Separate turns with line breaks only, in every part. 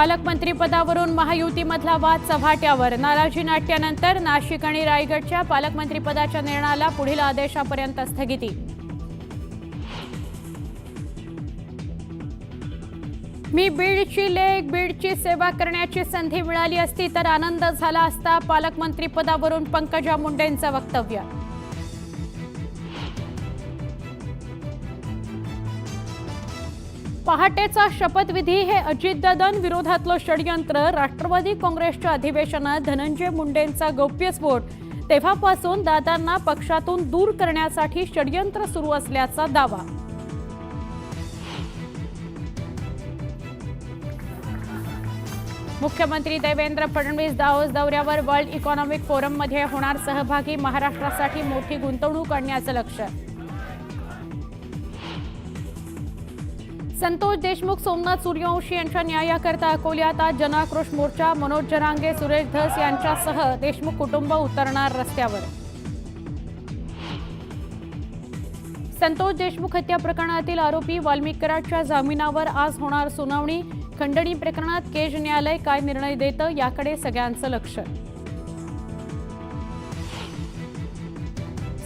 पालकमंत्रीपदावरून महायुतीमधला वाद चव्हाट्यावर। नाराजी नाट्यानंतर नाशिक आणि रायगडच्या पालकमंत्रीपदाच्या निर्णयाला पुढील आदेशापर्यंत स्थगिती। मी बीडची लेक, बीडची सेवा करण्याची संधी मिळाली असती तर आनंद झाला असता, पालकमंत्रीपदावरून पंकजा मुंडेंचं वक्तव्य। पहाटेचा शपथविधी हे अजितदादां विरोधातलं षडयंत्र। राष्ट्रवादी काँग्रेसच्या अधिवेशनात धनंजय मुंडेंचा गौप्यस्फोट। तेव्हापासून दादांना पक्षातून दूर करण्यासाठी षडयंत्र सुरू असल्याचा दावा। मुख्यमंत्री देवेंद्र फडणवीस दावोस दौऱ्यावर। वर्ल्ड इकॉनॉमिक फोरममध्ये होणार सहभागी। महाराष्ट्रासाठी मोठी गुंतवणूक आणण्याचं लक्ष्य। संतोष देशमुख, सोमनाथ सूर्यवंशी यांच्या न्यायाकरता अकोल्यात आज जनाक्रोश मोर्चा। मनोज जरांगे, सुरेश धस यांच्यासह देशमुख कुटुंब उतरणार रस्त्यावर। संतोष देशमुख हत्या प्रकरणातील आरोपी वाल्मिक कराडच्या जामिनावर आज होणार सुनावणी। खंडणी प्रकरणात केज न्यायालय काय निर्णय देतं याकडे सगळ्यांचं लक्ष।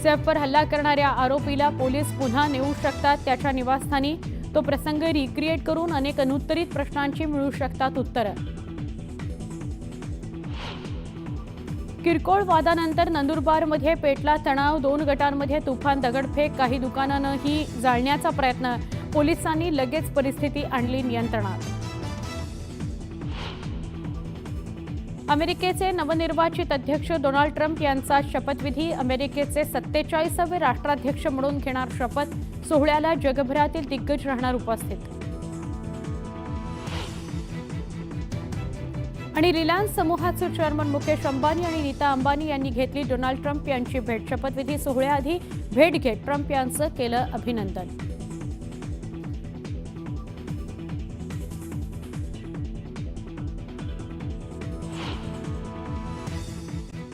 सैफवर हल्ला करणाऱ्या आरोपीला पोलीस पुन्हा नेऊ शकतात त्याच्या निवासस्थानी। तो प्रसंग रिक्रिएट करून अनेक अनुत्तरित प्रश्नांची मिळू शकतात उत्तरं। किरकोळ वादानंतर नंदुरबारमध्ये पेटला तणाव। 2 गटांमध्ये तुफान दगडफेक। काही दुकानांही जाळण्याचा प्रयत्न। पोलिसांनी लगेच परिस्थिती आणली नियंत्रणात। अमेरिकेचे नवनिर्वाचित अध्यक्ष डोनाल्ड ट्रम्प यांचा शपथविधी। अमेरिकेचे 47वे राष्ट्राध्यक्ष म्हणून घेणार शपथ। सोहळ्याला जगभरातील दिग्गज राहणार उपस्थित। आणि रिलायन्स समूहाचे चेअरमन मुकेश अंबानी आणि नीता अंबानी यांनी घेतली डोनाल्ड ट्रम्प यांची भेट। शपथविधी सोहळ्याआधी भेट घेत ट्रम्प यांचं केलं अभिनंदन।